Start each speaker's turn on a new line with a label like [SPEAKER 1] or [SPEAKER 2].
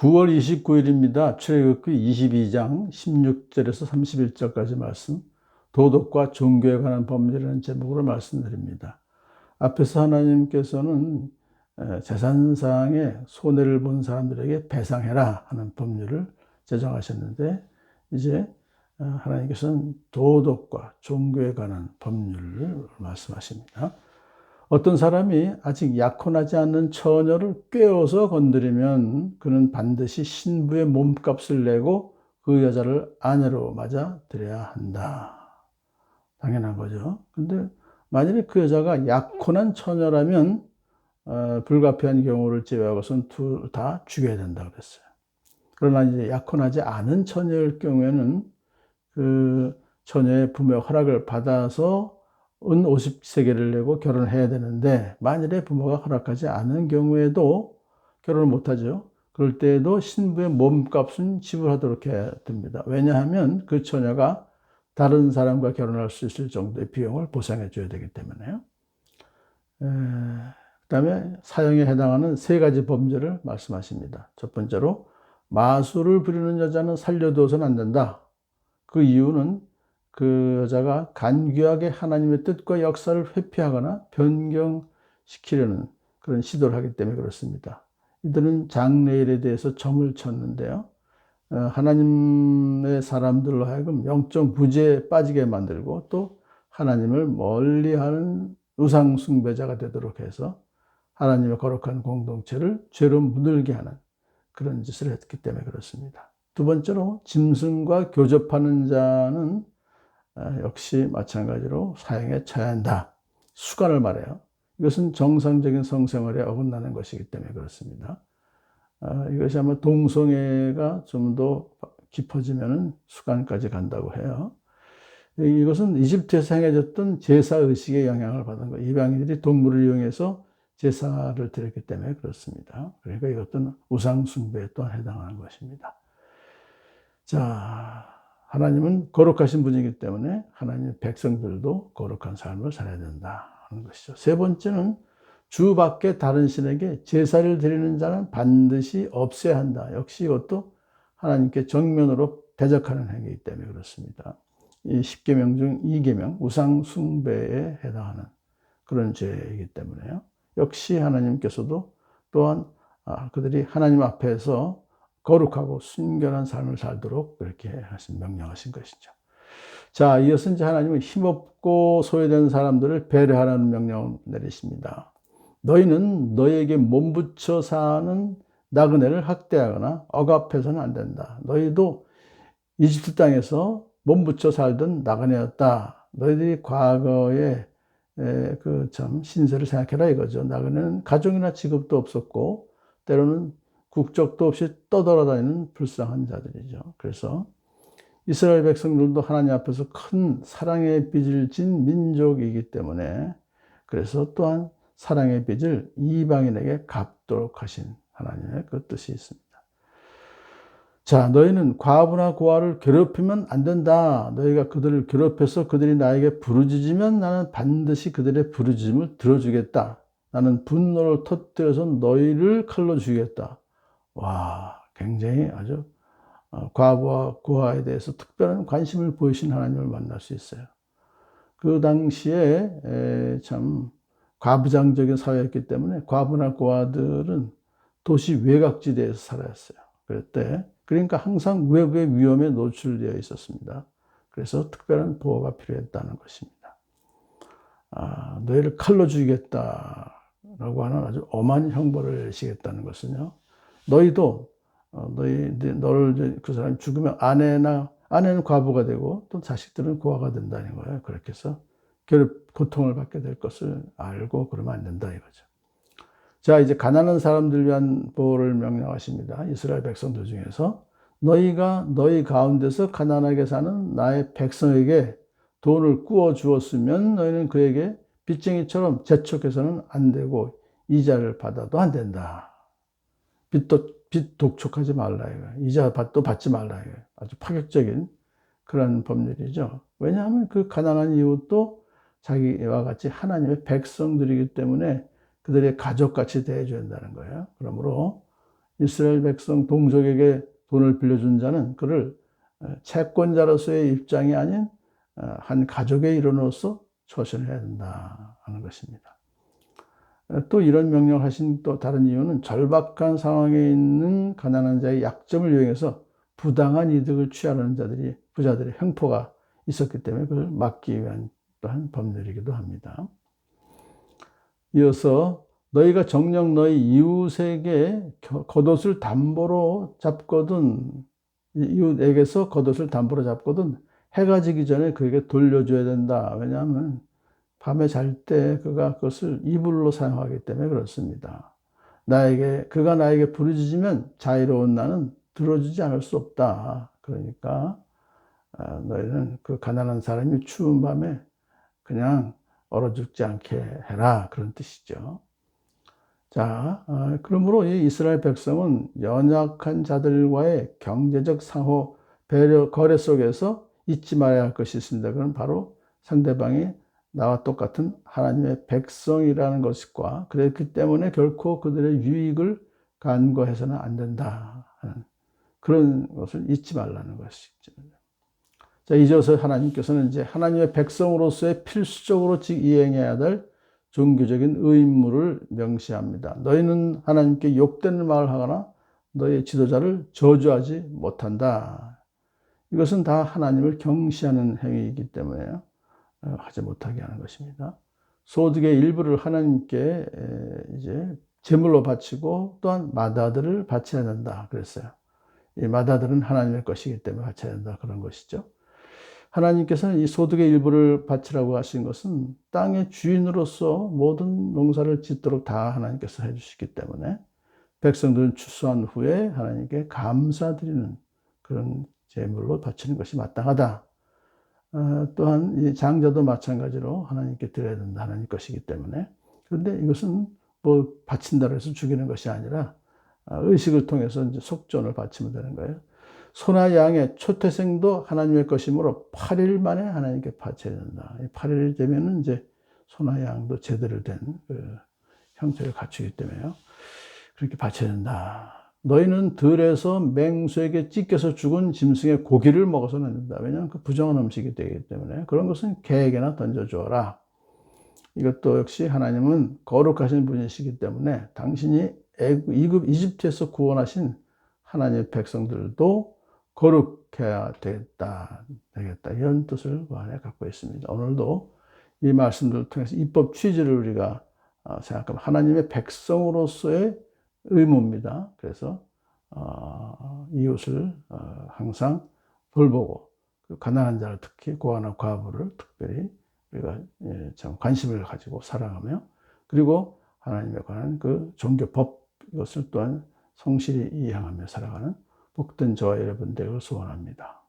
[SPEAKER 1] 9월 29일입니다. 출애굽기 22장 16절에서 31절까지 말씀, 도덕과 종교에 관한 법률이라는 제목으로 말씀드립니다. 앞에서 하나님께서는 재산상의 손해를 본 사람들에게 배상해라 하는 법률을 제정하셨는데, 이제 하나님께서는 도덕과 종교에 관한 법률을 말씀하십니다. 어떤 사람이 아직 약혼하지 않는 처녀를 꿰어서 건드리면 그는 반드시 신부의 몸값을 내고 그 여자를 아내로 맞아 들여야 한다. 당연한 거죠. 근데 만약에 그 여자가 약혼한 처녀라면 불가피한 경우를 제외하고선 둘 다 죽여야 된다고 그랬어요. 그러나 이제 약혼하지 않은 처녀일 경우에는 그 처녀의 부모의 허락을 받아서 은 50세겔을 내고 결혼을 해야 되는데, 만일에 부모가 허락하지 않은 경우에도 결혼을 못하죠. 그럴 때에도 신부의 몸값은 지불하도록 해야 됩니다. 왜냐하면 그 처녀가 다른 사람과 결혼할 수 있을 정도의 비용을 보상해 줘야 되기 때문에요. 그다음에 사형에 해당하는 세 가지 범죄를 말씀하십니다. 첫 번째로, 마술을 부리는 여자는 살려두어서는 안 된다. 그 이유는 그 여자가 간교하게 하나님의 뜻과 역사를 회피하거나 변경시키려는 그런 시도를 하기 때문에 그렇습니다. 이들은 장래일에 대해서 점을 쳤는데요, 하나님의 사람들로 하여금 영적 무지에 빠지게 만들고 또 하나님을 멀리하는 우상 숭배자가 되도록 해서 하나님의 거룩한 공동체를 죄로 물들게 하는 그런 짓을 했기 때문에 그렇습니다. 두 번째로, 짐승과 교접하는 자는 역시 마찬가지로 사형에 처해야 한다. 수간을 말해요. 이것은 정상적인 성생활에 어긋나는 것이기 때문에 그렇습니다. 이것이 아마 동성애가 좀 더 깊어지면 수간까지 간다고 해요. 이것은 이집트에서 행해졌던 제사의식의 영향을 받은 거예요. 이방인들이 동물을 이용해서 제사를 드렸기 때문에 그렇습니다. 그러니까 이것도 우상숭배에 또한 해당하는 것입니다. 자, 하나님은 거룩하신 분이기 때문에 하나님의 백성들도 거룩한 삶을 살아야 된다 하는 것이죠. 세 번째는, 주 밖에 다른 신에게 제사를 드리는 자는 반드시 없애야 한다. 역시 이것도 하나님께 정면으로 대적하는 행위이기 때문에 그렇습니다. 이 10계명 중 2계명, 우상 숭배에 해당하는 그런 죄이기 때문에요. 역시 하나님께서도 또한 그들이 하나님 앞에서 거룩하고 순결한 삶을 살도록 그렇게 명령하신 것이죠. 자, 이어서 이제 하나님은 힘없고 소외된 사람들을 배려하라는 명령을 내리십니다. 너희는 너희에게 몸부쳐 사는 나그네를 학대하거나 억압해서는 안 된다. 너희도 이집트 땅에서 몸부쳐 살던 나그네였다. 너희들이 과거에 그 참 신세를 생각해라 이거죠. 나그네는 가족이나 직업도 없었고 때로는 국적도 없이 떠돌아다니는 불쌍한 자들이죠. 그래서 이스라엘 백성들도 하나님 앞에서 큰 사랑의 빚을 진 민족이기 때문에, 그래서 또한 사랑의 빚을 이방인에게 갚도록 하신 하나님의 그 뜻이 있습니다. 자, 너희는 과부나 고아를 괴롭히면 안 된다. 너희가 그들을 괴롭혀서 그들이 나에게 부르짖으면 나는 반드시 그들의 부르짖음을 들어주겠다. 나는 분노를 터뜨려서 너희를 칼로 죽이겠다. 와, 굉장히 아주 과부와 고아에 대해서 특별한 관심을 보이신 하나님을 만날 수 있어요. 그 당시에 참 과부장적인 사회였기 때문에 과부나 고아들은 도시 외곽지대에서 살았어요. 그러니까 항상 외부의 위험에 노출되어 있었습니다. 그래서 특별한 보호가 필요했다는 것입니다. 너희를 칼로 죽이겠다라고 하는 아주 엄한 형벌을 내리시겠다는 것은요, 너희도 너를 그 사람이 죽으면 아내는 과부가 되고 또 자식들은 고아가 된다는 거예요. 그렇게 해서 고통을 받게 될 것을 알고 그러면 안 된다 이거죠. 자, 이제 가난한 사람들 위한 보호를 명령하십니다. 이스라엘 백성들 중에서 너희가 너희 가운데서 가난하게 사는 나의 백성에게 돈을 구워 주었으면 너희는 그에게 빚쟁이처럼 재촉해서는 안 되고 이자를 받아도 안 된다. 빚 독촉하지 말라 이거예요. 이자도 받지 말라 이거예요. 아주 파격적인 그런 법률이죠. 왜냐하면 그 가난한 이웃도 자기와 같이 하나님의 백성들이기 때문에 그들의 가족같이 대해줘야 한다는 거예요. 그러므로 이스라엘 백성 동족에게 돈을 빌려준 자는 그를 채권자로서의 입장이 아닌 한 가족의 일원으로서 처신해야 된다 하는 것입니다. 또 이런 명령을 하신 또 다른 이유는 절박한 상황에 있는 가난한 자의 약점을 이용해서 부당한 이득을 취하려는 부자들의 횡포가 있었기 때문에 그걸 막기 위한 또한 법률이기도 합니다. 이어서 너희가 정녕 너희 이웃에게 겉옷을 담보로 잡거든, 이웃에게서 겉옷을 담보로 잡거든 해가 지기 전에 그에게 돌려줘야 된다. 왜냐하면 밤에 잘 때 그가 그것을 이불로 사용하기 때문에 그렇습니다. 그가 나에게 부르짖으면 자유로운 나는 들어주지 않을 수 없다. 그러니까 너희는 그 가난한 사람이 추운 밤에 그냥 얼어 죽지 않게 해라. 그런 뜻이죠. 자, 그러므로 이 이스라엘 백성은 연약한 자들과의 경제적 상호 배려, 거래 속에서 잊지 말아야 할 것이 있습니다. 그건 바로 상대방이 나와 똑같은 하나님의 백성이라는 것과 그렇기 때문에 결코 그들의 유익을 간과해서는 안 된다. 그런 것을 잊지 말라는 것이죠. 자, 이제서 하나님께서는 이제 하나님의 백성으로서의 필수적으로 이행해야 될 종교적인 의무를 명시합니다. 너희는 하나님께 욕되는 말을 하거나 너희의 지도자를 저주하지 못한다. 이것은 다 하나님을 경시하는 행위이기 때문에 하지 못하게 하는 것입니다. 소득의 일부를 하나님께 이제 제물로 바치고 또한 마다들을 바쳐야 된다. 그랬어요. 이 마다들은 하나님의 것이기 때문에 바쳐야 된다. 그런 것이죠. 하나님께서는 이 소득의 일부를 바치라고 하신 것은 땅의 주인으로서 모든 농사를 짓도록 다 하나님께서 해주시기 때문에 백성들은 추수한 후에 하나님께 감사드리는 그런 제물로 바치는 것이 마땅하다. 또한 이 장자도 마찬가지로 하나님께 드려야 된다. 하나님 것이기 때문에. 그런데 이것은 뭐 바친다고 해서 죽이는 것이 아니라 의식을 통해서 이제 속전을 바치면 되는 거예요. 소나 양의 초태생도 하나님의 것이므로 8일 만에 하나님께 바쳐야 된다. 8일이 되면은 이제 소나 양도 제대로 된 그 형태를 갖추기 때문에요. 그렇게 바쳐야 된다. 너희는 들에서 맹수에게 찢겨서 죽은 짐승의 고기를 먹어서는 안 된다. 왜냐하면 그 부정한 음식이 되기 때문에 그런 것은 개에게나 던져주어라. 이것도 역시 하나님은 거룩하신 분이시기 때문에 당신이 이집트에서 구원하신 하나님의 백성들도 거룩해야 되겠다. 이런 뜻을 그 안에 갖고 있습니다. 오늘도 이 말씀들을 통해서 입법 취지를 우리가 생각하면 하나님의 백성으로서의 의무입니다. 그래서 이웃을 항상 돌보고 가난한 자를 특히 고아나 과부를 특별히 우리가 참 관심을 가지고 사랑하며 그리고 하나님에 관한 그 종교법 이것을 또한 성실히 이행하며 살아가는 복된 저와 여러분 되기를 소원합니다.